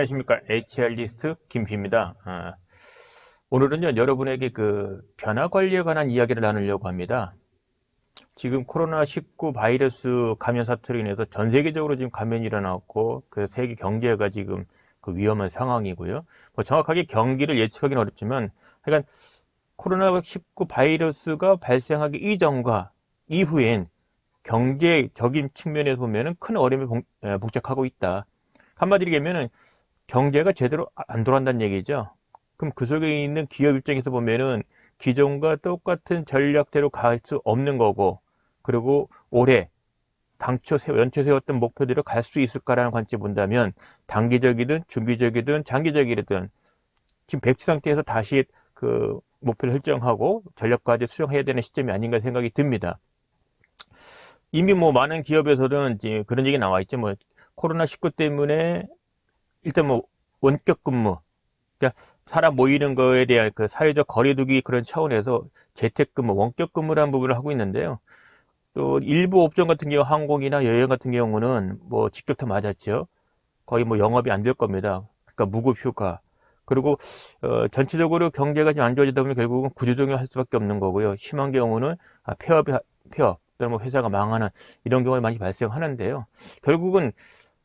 안녕하십니까. HR리스트 김피입니다. 오늘은요, 여러분에게 변화 관리에 관한 이야기를 나누려고 합니다. 지금 코로나19 바이러스 감염 사태로 인해서 전 세계적으로 지금 감염이 일어났고, 세계 경제가 지금 위험한 상황이고요. 뭐 정확하게 경기를 예측하기는 어렵지만, 하여간 코로나19 바이러스가 발생하기 이전과 이후엔 경제적인 측면에서 보면은 큰 어려움이 복잡하고 있다. 한마디로 얘기하면은 경제가 제대로 안 돌아간다는 얘기죠. 그럼 그 속에 있는 기업 입장에서 보면은 기존과 똑같은 전략대로 갈 수 없는 거고, 그리고 올해 연초 세웠던 목표대로 갈 수 있을까라는 관점 본다면 단기적이든 중기적이든 장기적이든 지금 백지 상태에서 다시 목표를 설정하고 전략까지 수정해야 되는 시점이 아닌가 생각이 듭니다. 이미 뭐 많은 기업에서는 이제 그런 얘기 나와 있죠. 뭐 코로나19 때문에 일단 뭐 원격 근무, 그러니까 사람 모이는 거에 대한 사회적 거리두기 그런 차원에서 재택근무, 원격 근무라는 부분을 하고 있는데요. 또 일부 업종 같은 경우 항공이나 여행 같은 경우는 뭐 직격탄 맞았죠. 거의 뭐 영업이 안 될 겁니다. 그러니까 무급 휴가. 그리고 전체적으로 경제가 좀 안 좋아지다 보면 결국은 구조조정을 할 수밖에 없는 거고요. 심한 경우는 폐업, 또는 뭐 회사가 망하는 이런 경우가 많이 발생하는데요. 결국은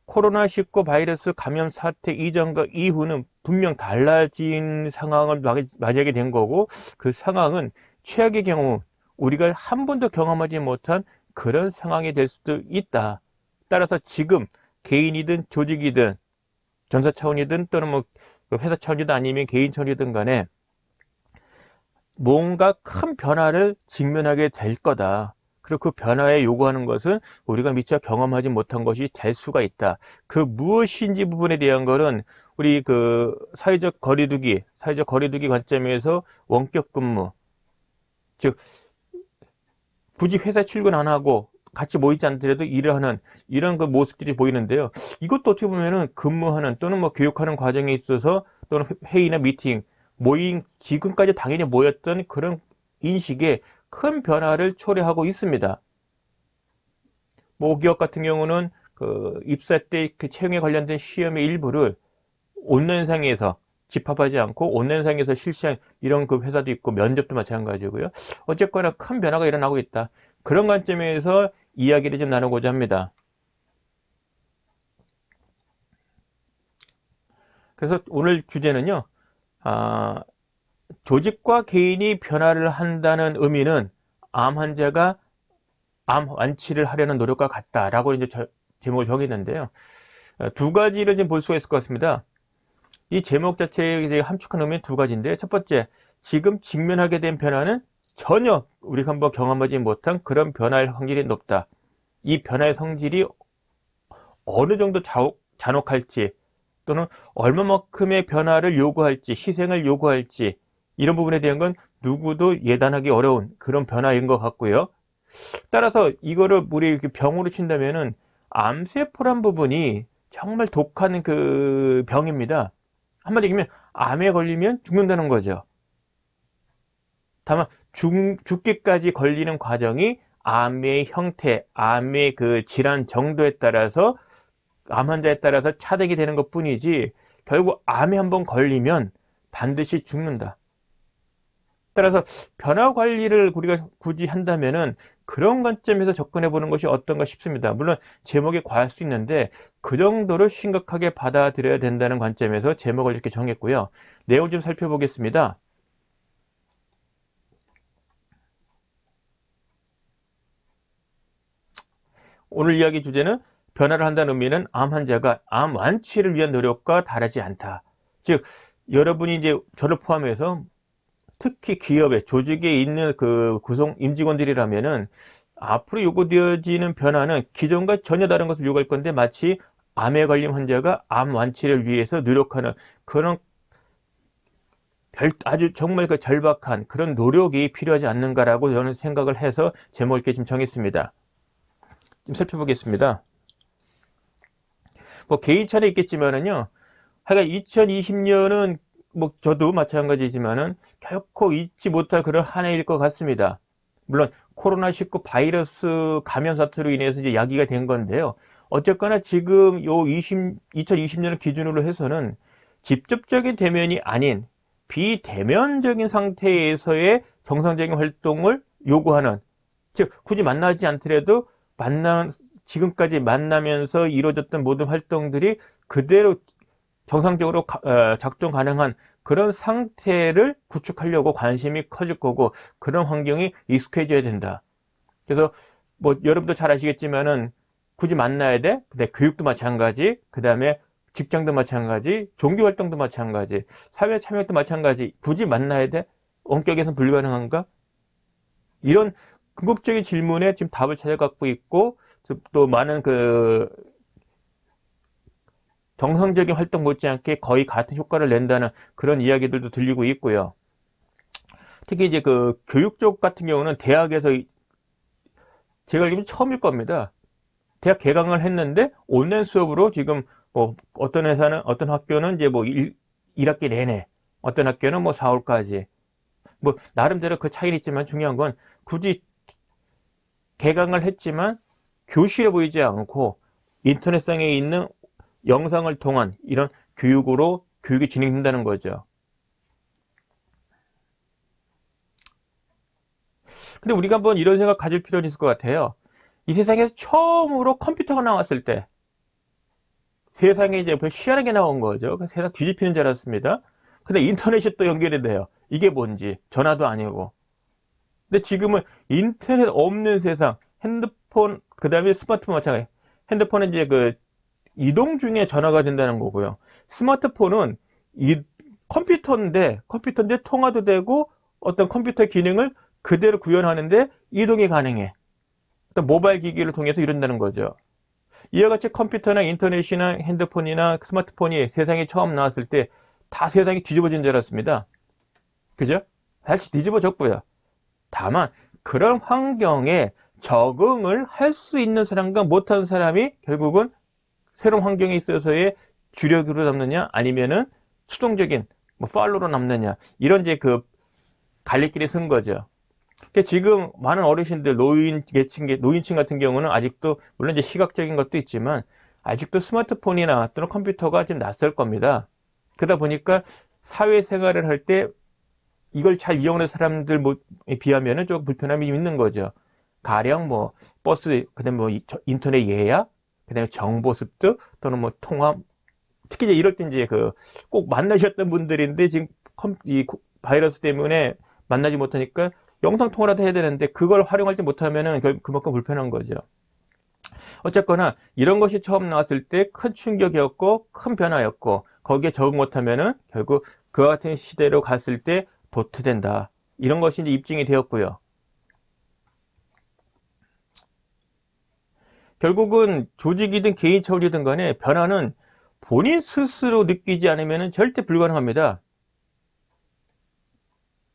코로나19 바이러스 감염 사태 이전과 이후는 분명 달라진 상황을 맞이하게 된 거고, 그 상황은 최악의 경우 우리가 한 번도 경험하지 못한 그런 상황이 될 수도 있다. 따라서 지금 개인이든 조직이든 전사 차원이든 또는 뭐 회사 차원이든 아니면 개인 차원이든 간에 뭔가 큰 변화를 직면하게 될 거다. 그리고 그 변화에 요구하는 것은 우리가 미처 경험하지 못한 것이 될 수가 있다. 그 무엇인지 부분에 대한 거는 우리 사회적 거리두기 관점에서 원격 근무, 즉 굳이 회사 출근 안 하고 같이 모이지 않더라도 일을 하는 이런 모습들이 보이는데요. 이것도 어떻게 보면은 근무하는 또는 뭐 교육하는 과정에 있어서 또는 회의나 미팅, 모임, 지금까지 당연히 모였던 그런 인식에 큰 변화를 초래하고 있습니다. 모 기업 같은 경우는 입사 때 채용에 관련된 시험의 일부를 온라인상에서 집합하지 않고 온라인상에서 실시한 이런 회사도 있고 면접도 마찬가지고요. 어쨌거나 큰 변화가 일어나고 있다. 그런 관점에서 이야기를 좀 나누고자 합니다. 그래서 오늘 주제는요. 조직과 개인이 변화를 한다는 의미는 암 환자가 암 완치를 하려는 노력과 같다라고 이제 제목을 정했는데요. 두 가지를 좀 볼 수가 있을 것 같습니다. 이 제목 자체에 이제 함축한 의미는 두 가지인데, 첫 번째, 지금 직면하게 된 변화는 전혀 우리가 한번 경험하지 못한 그런 변화의 확률이 높다. 이 변화의 성질이 어느 정도 잔혹할지 또는 얼마만큼의 변화를 요구할지, 희생을 요구할지, 이런 부분에 대한 건 누구도 예단하기 어려운 그런 변화인 것 같고요. 따라서 이거를 우리 이렇게 병으로 친다면은 암세포란 부분이 정말 독한 병입니다. 한마디 얘기하면 암에 걸리면 죽는다는 거죠. 다만 죽기까지 걸리는 과정이 암의 형태, 암의 질환 정도에 따라서 암 환자에 따라서 차등이 되는 것 뿐이지, 결국 암에 한번 걸리면 반드시 죽는다. 따라서 변화 관리를 우리가 굳이 한다면은 그런 관점에서 접근해 보는 것이 어떤가 싶습니다. 물론 제목이 과할 수 있는데 그 정도로 심각하게 받아들여야 된다는 관점에서 제목을 이렇게 정했고요. 내용 좀 살펴보겠습니다. 오늘 이야기 주제는 변화를 한다는 의미는 암 환자가 암 완치를 위한 노력과 다르지 않다. 즉, 여러분이 이제 저를 포함해서 특히 기업에, 조직에 있는 구성 임직원들이라면은 앞으로 요구되어지는 변화는 기존과 전혀 다른 것을 요구할 건데, 마치 암에 걸린 환자가 암 완치를 위해서 노력하는 그런 아주 정말 절박한 그런 노력이 필요하지 않는가라고 저는 생각을 해서 제목을 이렇게 좀 정했습니다. 좀 살펴보겠습니다. 뭐 개인 차례 있겠지만은요. 하여간 2020년은 뭐 저도 마찬가지지만은 결코 잊지 못할 그런 한 해일 것 같습니다. 물론 코로나19 바이러스 감염 사태로 인해서 이제 야기가 된 건데요. 어쨌거나 지금 요 2020년을 기준으로 해서는 직접적인 대면이 아닌 비대면적인 상태에서의 정상적인 활동을 요구하는, 즉 굳이 만나지 않더라도 지금까지 만나면서 이루어졌던 모든 활동들이 그대로 정상적으로 작동 가능한 그런 상태를 구축하려고 관심이 커질 거고, 그런 환경이 익숙해져야 된다. 그래서 뭐 여러분도 잘 아시겠지만은 굳이 만나야 돼? 근데 교육도 마찬가지, 그 다음에 직장도 마찬가지, 종교 활동도 마찬가지, 사회 참여도 마찬가지. 굳이 만나야 돼? 원격에서는 불가능한가? 이런 궁극적인 질문에 지금 답을 찾아갖고 있고, 또 많은 정상적인 활동 못지않게 거의 같은 효과를 낸다는 그런 이야기들도 들리고 있고요. 특히 이제 그 교육 쪽 같은 경우는 대학에서 제가 알기로는 처음일 겁니다. 대학 개강을 했는데 온라인 수업으로 지금 뭐 어떤 학교는 이제 뭐 1학기 내내, 어떤 학교는 뭐 4월까지, 뭐 나름대로 그 차이는 있지만 중요한 건 굳이 개강을 했지만 교실에 보이지 않고 인터넷상에 있는 영상을 통한 이런 교육으로 교육이 진행된다는 거죠. 근데 우리가 한번 이런 생각 가질 필요는 있을 것 같아요. 이 세상에서 처음으로 컴퓨터가 나왔을 때 세상에 이제 희한하게 나온 거죠. 세상 뒤집히는 줄 알았습니다. 근데 인터넷이 또 연결이 돼요. 이게 뭔지 전화도 아니고. 근데 지금은 인터넷 없는 세상, 핸드폰, 그 다음에 스마트폰 마찬가지. 핸드폰은 이제 이동 중에 전화가 된다는 거고요. 스마트폰은 컴퓨터인데 통화도 되고 어떤 컴퓨터 기능을 그대로 구현하는데 이동이 가능해. 모바일 기기를 통해서 이룬다는 거죠. 이와 같이 컴퓨터나 인터넷이나 핸드폰이나 스마트폰이 세상에 처음 나왔을 때 다 세상이 뒤집어진 줄 알았습니다. 그죠? 사실 뒤집어졌고요. 다만 그런 환경에 적응을 할 수 있는 사람과 못하는 사람이 결국은 새로운 환경에 있어서의 주력으로 남느냐, 아니면은 수동적인 팔로로 남느냐, 이런 이제 갈림길에 선 거죠. 지금 많은 어르신들, 노인층 같은 경우는 아직도 물론 이제 시각적인 것도 있지만 아직도 스마트폰이나 또는 컴퓨터가 좀 낯설 겁니다. 그러다 보니까 사회생활을 할 때 이걸 잘 이용하는 사람들에 비하면은 조금 불편함이 있는 거죠. 가령 뭐 버스, 그다음에 뭐 인터넷 예약, 그다음에 정보 습득, 또는 뭐 통화. 특히 이제 이럴 때 이제 꼭 만나셨던 분들인데 지금 이 바이러스 때문에 만나지 못하니까 영상 통화라도 해야 되는데 그걸 활용하지 못하면은 그만큼 불편한 거죠. 어쨌거나 이런 것이 처음 나왔을 때 큰 충격이었고 큰 변화였고, 거기에 적응 못하면은 결국 그와 같은 시대로 갔을 때 도태된다. 이런 것이 이제 입증이 되었고요. 결국은 조직이든 개인 처우이든 간에 변화는 본인 스스로 느끼지 않으면 절대 불가능합니다.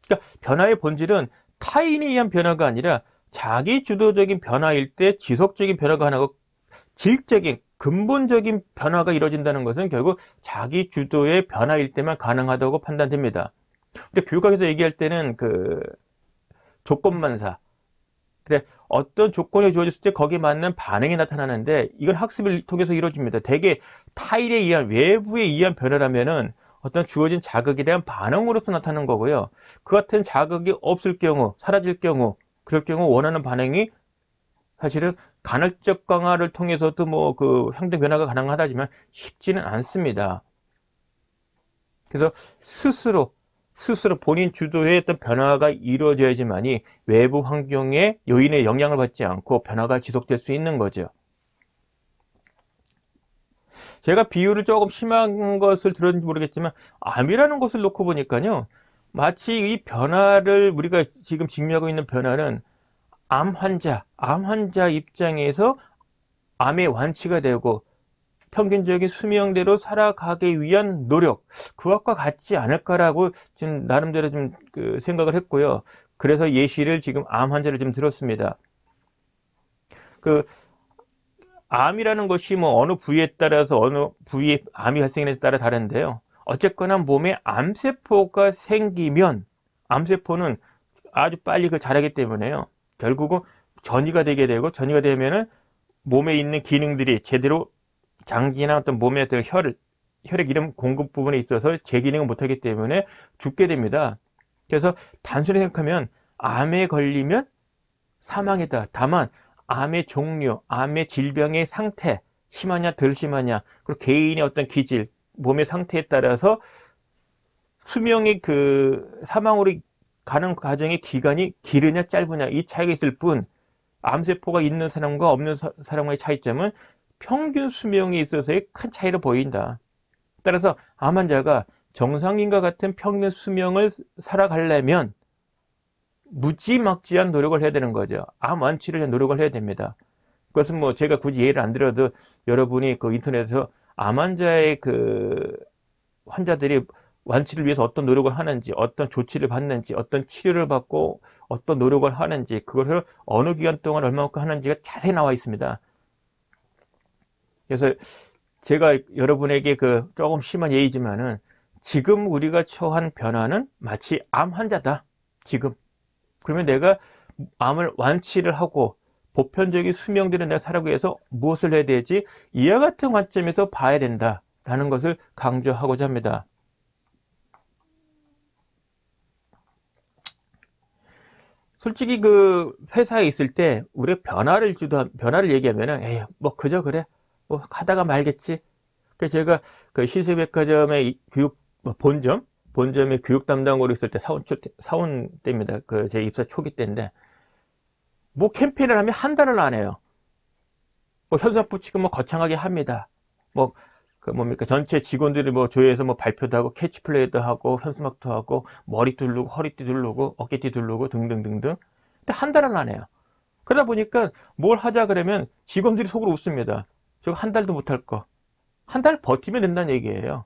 그러니까 변화의 본질은 타인에 의한 변화가 아니라 자기 주도적인 변화일 때 지속적인 변화가 가능하고, 질적인 근본적인 변화가 이루어진다는 것은 결국 자기 주도의 변화일 때만 가능하다고 판단됩니다. 근데 교육학에서 얘기할 때는 조건만사, 근데 어떤 조건이 주어졌을 때 거기에 맞는 반응이 나타나는데, 이건 학습을 통해서 이루어집니다. 대개 타인에 의한, 외부에 의한 변화라면은 어떤 주어진 자극에 대한 반응으로서 나타나는 거고요. 그 같은 자극이 없을 경우, 사라질 경우, 그럴 경우 원하는 반응이 사실은 간헐적 강화를 통해서도 행동 변화가 가능하다지만 쉽지는 않습니다. 그래서 스스로 본인 주도의 어떤 변화가 이루어져야지만이 외부 환경의 요인의 영향을 받지 않고 변화가 지속될 수 있는 거죠. 제가 비유를 조금 심한 것을 들었는지 모르겠지만 암이라는 것을 놓고 보니까요, 마치 이 변화를, 우리가 지금 직면하고 있는 변화는 암 환자 입장에서 암의 완치가 되고 평균적인 수명대로 살아가기 위한 노력, 그것과 같지 않을까라고 지금 나름대로 좀 생각을 했고요. 그래서 예시를 지금 암 환자를 좀 들었습니다. 암이라는 것이 어느 부위에 따라서 어느 부위에 암이 발생에 따라 다른데요. 어쨌거나 몸에 암세포가 생기면 암세포는 아주 빨리 자라기 때문에요. 결국은 전이가 되게 되고, 전이가 되면은 몸에 있는 기능들이 제대로 장기나 어떤 몸의 어떤 혈액 이름 공급 부분에 있어서 제 기능을 못하기 때문에 죽게 됩니다. 그래서 단순히 생각하면 암에 걸리면 사망이다. 다만 암의 종류, 암의 질병의 상태, 심하냐 덜 심하냐, 그리고 개인의 어떤 기질, 몸의 상태에 따라서 수명의 그 사망으로 가는 과정의 기간이 길으냐 짧으냐 이 차이가 있을 뿐, 암세포가 있는 사람과 없는 사람과의 차이점은 평균 수명에 있어서의 큰 차이로 보인다. 따라서 암 환자가 정상인과 같은 평균 수명을 살아가려면 무지막지한 노력을 해야 되는 거죠. 암 완치를 위한 노력을 해야 됩니다. 그것은 뭐 제가 굳이 예를 안 들어도 여러분이 그 인터넷에서 암 환자의 그 환자들이 완치를 위해서 어떤 노력을 하는지, 어떤 조치를 받는지, 어떤 치료를 받고 어떤 노력을 하는지, 그것을 어느 기간 동안 얼마만큼 하는지가 자세히 나와 있습니다. 그래서 제가 여러분에게 그 조금 심한 예이지만은 지금 우리가 처한 변화는 마치 암 환자다. 지금. 그러면 내가 암을 완치를 하고 보편적인 수명들을 내가 살아가기 위해서 무엇을 해야 되지? 이와 같은 관점에서 봐야 된다라는 것을 강조하고자 합니다. 솔직히 그 회사에 있을 때 우리가 변화를 얘기하면은 에이 뭐 그저 그래 뭐 하다가 말겠지. 그래서 제가 그 신세백화점의 교육 본점의 교육 담당으로 있을 때 사원 때입니다. 그 제 입사 초기 때인데 뭐 캠페인을 하면 한 달을 안 해요. 뭐 현수막 붙이고 뭐 거창하게 합니다. 뭐 그 뭡니까 전체 직원들이 뭐 조회해서 뭐 발표도 하고 캐치플레이도 하고 현수막도 하고 머리 두르고 허리띠 두르고 어깨띠 두르고 등등등등. 근데 한 달은 안 해요. 그러다 보니까 뭘 하자 그러면 직원들이 속으로 웃습니다. 저거 한 달도 못 할 거. 한 달 버티면 된다는 얘기예요.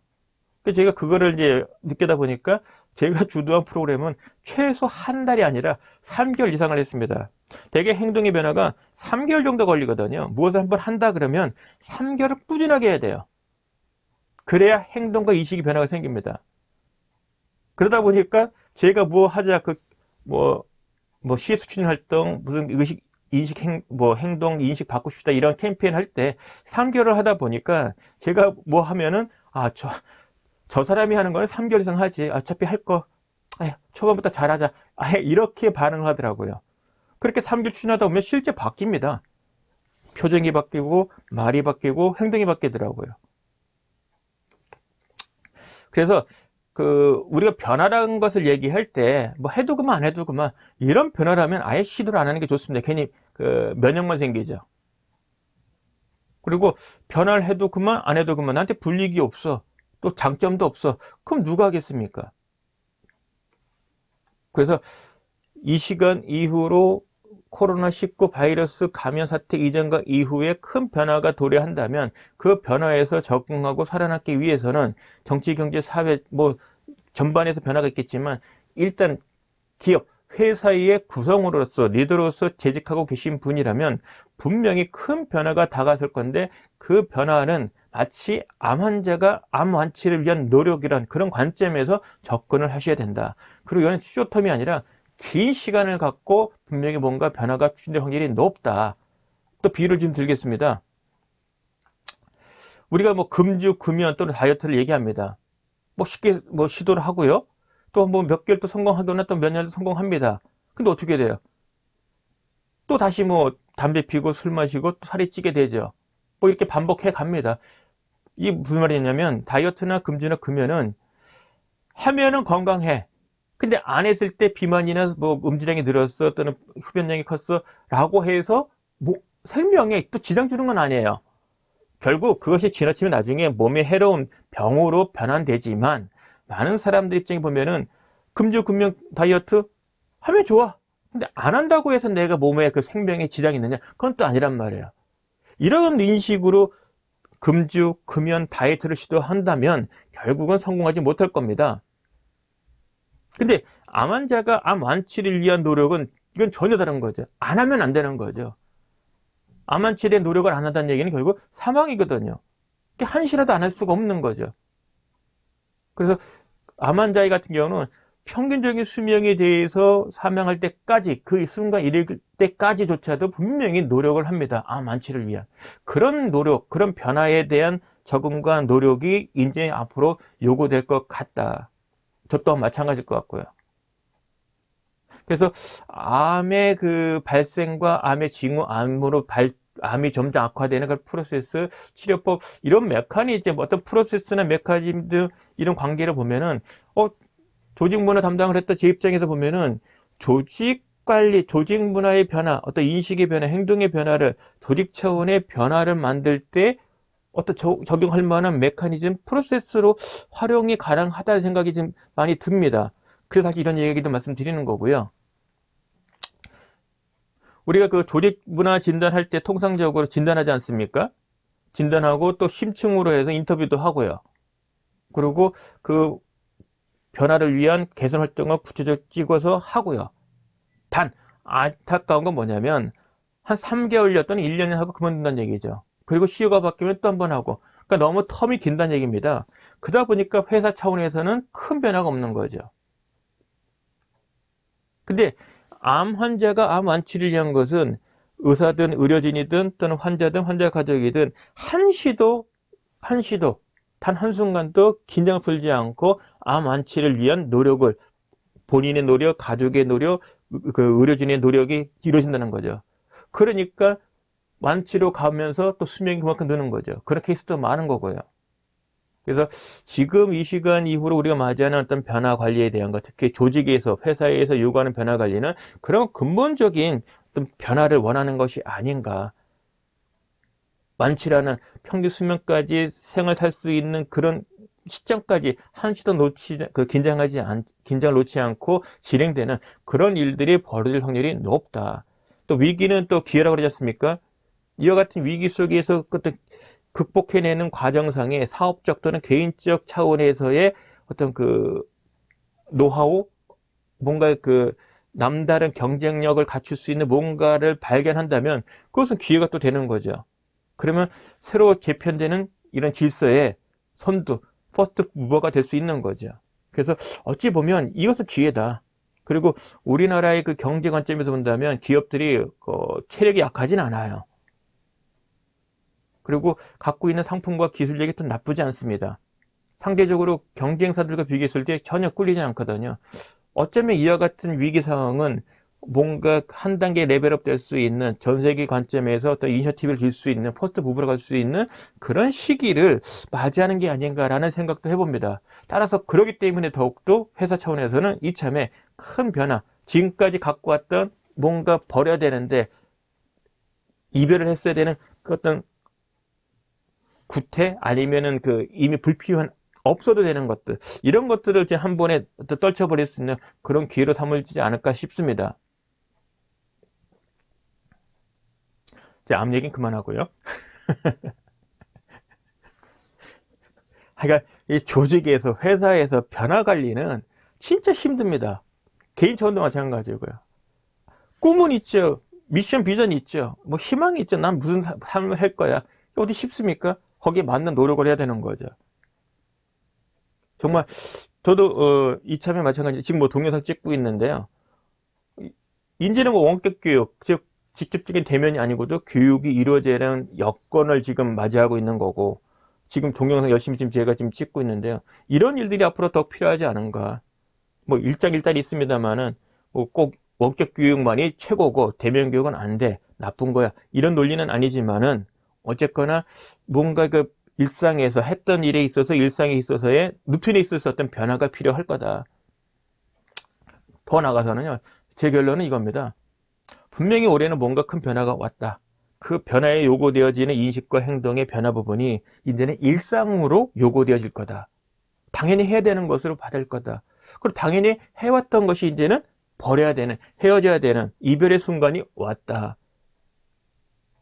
그래서 제가 그거를 이제 느끼다 보니까 제가 주도한 프로그램은 최소 한 달이 아니라 3개월 이상을 했습니다. 대개 행동의 변화가 3개월 정도 걸리거든요. 무엇을 한번 한다 그러면 3개월을 꾸준하게 해야 돼요. 그래야 행동과 의식의 변화가 생깁니다. 그러다 보니까 제가 뭐 하자 뭐 CS 추진 활동 무슨 행동 인식 바꾸고 싶다 이런 캠페인 할 때 3개월을 하다 보니까 제가 뭐 하면은 저 사람이 하는 거는 3개월 이상 하지. 어차피 할 거. 초반부터 잘하자. 이렇게 반응을 하더라고요. 그렇게 3개월 추진하다 보면 실제 바뀝니다. 표정이 바뀌고, 말이 바뀌고, 행동이 바뀌더라고요. 그래서, 우리가 변화라는 것을 얘기할 때, 뭐 해도 그만, 안 해도 그만, 이런 변화라면 아예 시도를 안 하는 게 좋습니다. 괜히, 면역만 생기죠. 그리고 변화를 해도 그만, 안 해도 그만, 나한테 불이익이 없어. 또 장점도 없어. 그럼 누가 하겠습니까? 그래서 이 시간 이후로 코로나19 바이러스 감염 사태 이전과 이후에 큰 변화가 도래한다면 그 변화에서 적응하고 살아남기 위해서는 정치, 경제, 사회 뭐 전반에서 변화가 있겠지만 일단 기업, 회사의 구성으로서 리더로서 재직하고 계신 분이라면 분명히 큰 변화가 다가설 건데 그 변화는 마치 암 환자가 암 완치를 위한 노력이란 그런 관점에서 접근을 하셔야 된다. 그리고 이건 쇼텀이 아니라 긴 시간을 갖고 분명히 뭔가 변화가 추진될 확률이 높다. 또 비유를 좀 들겠습니다. 우리가 뭐 금주, 금연 또는 다이어트를 얘기합니다. 뭐 쉽게 뭐 시도를 하고요. 또 뭐 몇 개월 또 성공하거나 또 몇 년 성공합니다. 근데 어떻게 돼요? 또 다시 뭐 담배 피고 술 마시고 또 살이 찌게 되죠. 뭐 이렇게 반복해 갑니다. 이게 무슨 말이냐면 다이어트나 금주나 금연은 하면은 건강해. 근데 안 했을 때 비만이나 뭐 음주량이 늘었어 또는 흡연량이 컸어 라고 해서 뭐 생명에 또 지장 주는 건 아니에요. 결국 그것이 지나치면 나중에 몸에 해로운 병으로 변환되지만 많은 사람들 입장에 보면은 금주 금연 다이어트 하면 좋아. 근데 안 한다고 해서 내가 몸에 그 생명에 지장이 있느냐? 그건 또 아니란 말이에요. 이런 인식으로 금주 금연 다이어트를 시도한다면 결국은 성공하지 못할 겁니다. 근데 암 환자가 암 완치를 위한 노력은 이건 전혀 다른 거죠. 안 하면 안 되는 거죠. 암 완치에 노력을 안 한다는 얘기는 결국 사망이거든요. 한시라도 안 할 수가 없는 거죠. 그래서 암 환자 같은 경우는 평균적인 수명에 대해서 사망할 때까지, 그 순간 이를 때까지조차도 분명히 노력을 합니다. 암 완치를 위한. 그런 노력, 그런 변화에 대한 적응과 노력이 이제 앞으로 요구될 것 같다. 저 또한 마찬가지일 것 같고요. 그래서 암의 그 발생과 암의 징후, 암이 점점 악화되는 그 프로세스, 치료법, 이런 메커니즘, 어떤 프로세스나 메커니즘 등 이런 관계를 보면은, 조직 문화 담당을 했던 제 입장에서 보면은, 조직 관리, 조직 문화의 변화, 어떤 인식의 변화, 행동의 변화를, 조직 차원의 변화를 만들 때 어떤 적용할 만한 메커니즘, 프로세스로 활용이 가능하다는 생각이 좀 많이 듭니다. 그래서 사실 이런 얘기도 말씀드리는 거고요. 우리가 그 조직 문화 진단할 때 통상적으로 진단하지 않습니까? 진단하고 또 심층으로 해서 인터뷰도 하고요. 그리고 그 변화를 위한 개선 활동을 구체적으로 찍어서 하고요. 단 안타까운 건 뭐냐면 한 3개월 또는 1년 하고 그만둔다는 얘기죠. 그리고 CEO가 바뀌면 또 한 번 하고, 그러니까 너무 텀이 긴다는 얘기입니다. 그러다 보니까 회사 차원에서는 큰 변화가 없는 거죠. 근데 암 환자가 암 완치를 위한 것은 의사든 의료진이든 또는 환자든 환자 가족이든 한시도 단 한순간도 긴장을 풀지 않고 암 완치를 위한 노력을, 본인의 노력, 가족의 노력, 그 의료진의 노력이 이루어진다는 거죠. 그러니까 완치로 가면서 또 수명이 그만큼 느는 거죠. 그런 케이스도 많은 거고요. 그래서 지금 이 시간 이후로 우리가 맞이하는 어떤 변화 관리에 대한 것, 특히 조직에서, 회사에서 요구하는 변화 관리는 그런 근본적인 어떤 변화를 원하는 것이 아닌가. 완치라는 평균 수명까지 생을 살 수 있는 그런 시점까지 한시도 긴장을 놓지 않고 진행되는 그런 일들이 벌어질 확률이 높다. 또 위기는 또 기회라고 그러지 않습니까? 이와 같은 위기 속에서 극복해내는 과정상의 사업적 또는 개인적 차원에서의 어떤 그 노하우, 뭔가 그 남다른 경쟁력을 갖출 수 있는 뭔가를 발견한다면 그것은 기회가 또 되는 거죠. 그러면 새로 재편되는 이런 질서의 선두, 퍼스트 무버가 될 수 있는 거죠. 그래서 어찌 보면 이것은 기회다. 그리고 우리나라의 그 경제 관점에서 본다면 기업들이 체력이 약하진 않아요. 그리고 갖고 있는 상품과 기술력이 또 나쁘지 않습니다. 상대적으로 경쟁사들과 비교했을 때 전혀 꿀리지 않거든요. 어쩌면 이와 같은 위기 상황은 뭔가 한 단계 레벨업 될 수 있는, 전 세계 관점에서 어떤 이니셔티브를 줄 수 있는, 포스트 무브로 갈 수 있는 그런 시기를 맞이하는 게 아닌가라는 생각도 해봅니다. 따라서 그러기 때문에 더욱더 회사 차원에서는 이참에 큰 변화, 지금까지 갖고 왔던 뭔가 버려야 되는데 이별을 했어야 되는 그 어떤 구태, 아니면은 그 이미 불필요한, 없어도 되는 것들, 이런 것들을 이제 한 번에 떨쳐버릴 수 있는 그런 기회로 삼을지 않을까 싶습니다. 이제 암 얘기는 그만하고요. 그러니까 이 조직에서, 회사에서 변화 관리는 진짜 힘듭니다. 개인 차원도 마찬가지고요. 꿈은 있죠. 미션 비전이 있죠. 뭐 희망이 있죠. 난 무슨 삶을 할 거야. 어디 쉽습니까? 거기에 맞는 노력을 해야 되는 거죠. 정말 저도 이참에 마찬가지, 지금 뭐 동영상 찍고 있는데요. 인지는 뭐 원격 교육, 즉 직접적인 대면이 아니고도 교육이 이루어지는 여건을 지금 맞이하고 있는 거고, 지금 동영상 열심히 지금 제가 지금 찍고 있는데요. 이런 일들이 앞으로 더 필요하지 않은가. 뭐 일장일단이 있습니다만은 뭐 꼭 원격 교육만이 최고고 대면 교육은 안 돼, 나쁜 거야, 이런 논리는 아니지만은 어쨌거나 뭔가 그 일상에서 했던 일에 있어서, 일상에 있어서의 루틴에 있어서 어떤 변화가 필요할 거다. 더 나아가서는요, 제 결론은 이겁니다. 분명히 올해는 뭔가 큰 변화가 왔다. 그 변화에 요구되어지는 인식과 행동의 변화 부분이 이제는 일상으로 요구되어질 거다. 당연히 해야 되는 것으로 받을 거다. 그리고 당연히 해왔던 것이 이제는 버려야 되는, 헤어져야 되는 이별의 순간이 왔다.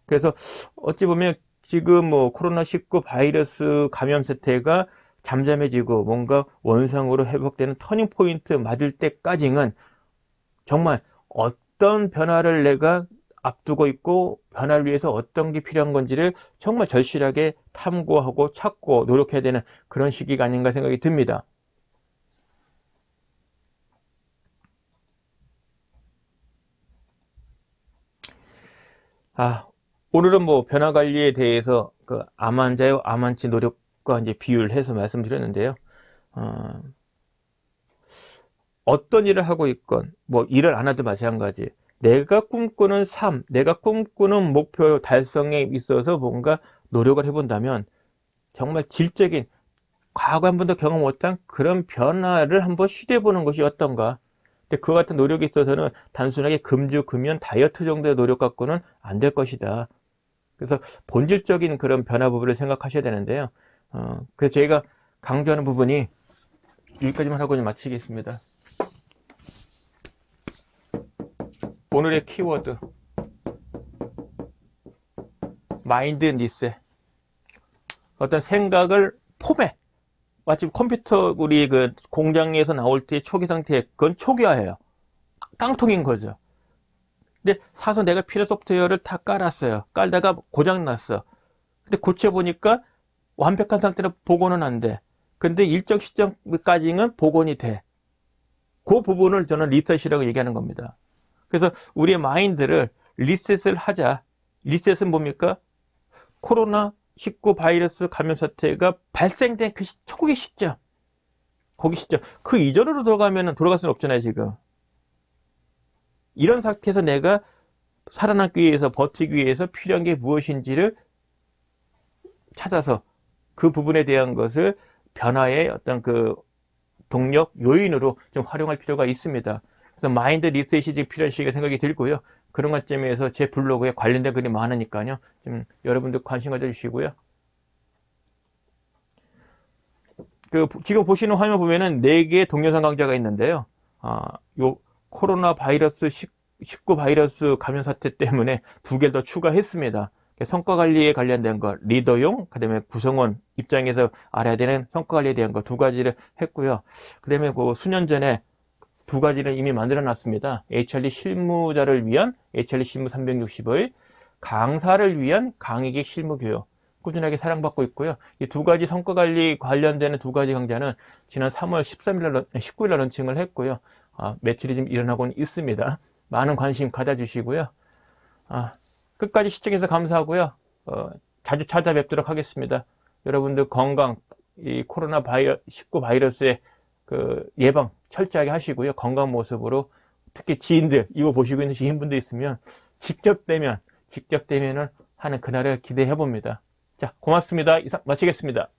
그래서 어찌 보면 지금 뭐 코로나19 바이러스 감염 사태가 잠잠해지고 뭔가 원상으로 회복되는 터닝 포인트 맞을 때까지는 정말 어떤 변화를 내가 앞두고 있고 변화를 위해서 어떤 게 필요한 건지를 정말 절실하게 탐구하고 찾고 노력해야 되는 그런 시기가 아닌가 생각이 듭니다. 오늘은 뭐 변화 관리에 대해서 그 암 환자의 암 완치 노력과 이제 비유를 해서 말씀드렸는데요. 어떤 일을 하고 있건 뭐 일을 안 하도 마찬가지. 내가 꿈꾸는 삶, 내가 꿈꾸는 목표 달성에 있어서 뭔가 노력을 해본다면 정말 질적인 과거 한 번도 경험 못한 그런 변화를 한번 시도해보는 것이 어떤가. 근데 그 같은 노력에 있어서는 단순하게 금주, 금연, 다이어트 정도의 노력 갖고는 안 될 것이다. 그래서 본질적인 그런 변화 부분을 생각하셔야 되는데요. 그래서 저희가 강조하는 부분이 여기까지만 하고 좀 마치겠습니다. 오늘의 키워드 마인드 리셋. 어떤 생각을 포맷, 마치 컴퓨터 우리 그 공장에서 나올 때 초기 상태, 그건 초기화해요. 깡통인 거죠. 근데 사서 내가 필요 소프트웨어를 다 깔았어요. 깔다가 고장났어. 근데 고쳐보니까 완벽한 상태로 복원은 안 돼. 근데 일정 시점까지는 복원이 돼. 그 부분을 저는 리셋이라고 얘기하는 겁니다. 그래서 우리의 마인드를 리셋을 하자. 리셋은 뭡니까? 코로나19 바이러스 감염 사태가 발생된 그 초기 시점. 거기 시점. 그 이전으로 돌아갈 수는 없잖아요, 지금. 이런 상태에서 내가 살아남기 위해서, 버티기 위해서 필요한 게 무엇인지를 찾아서 그 부분에 대한 것을 변화의 어떤 그 동력, 요인으로 좀 활용할 필요가 있습니다. 그래서 마인드 리셋이 지금 필요한 시기가 생각이 들고요. 그런 관점에서 제 블로그에 관련된 글이 많으니까요. 좀 여러분들 관심 가져주시고요. 지금 보시는 화면 보면은 4개의 동영상 강좌가 있는데요. 요 코로나 바이러스 19 바이러스 감염 사태 때문에 2개를 더 추가했습니다. 성과 관리에 관련된 거, 리더용, 그 다음에 구성원 입장에서 알아야 되는 성과 관리에 대한 거 2가지를 했고요. 그 다음에 그 수년 전에 2가지를 이미 만들어 놨습니다. HRD 실무자를 위한 HRD 실무 365일, 강사를 위한 강의객 실무 교육. 꾸준하게 사랑받고 있고요. 이 2가지 성과 관리 관련되는 2가지 강좌는 지난 3월 19일 날 런칭을 했고요. 매출이 지금 일어나고 있습니다. 많은 관심 가져주시고요. 끝까지 시청해서 감사하고요. 자주 찾아뵙도록 하겠습니다. 여러분들 건강, 이 코로나 19 바이러스의 그 예방 철저하게 하시고요. 건강 모습으로 특히 지인들, 이거 보시고 있는 지인분들 있으면 직접 되면은 하는 그날을 기대해 봅니다. 자, 고맙습니다. 이상 마치겠습니다.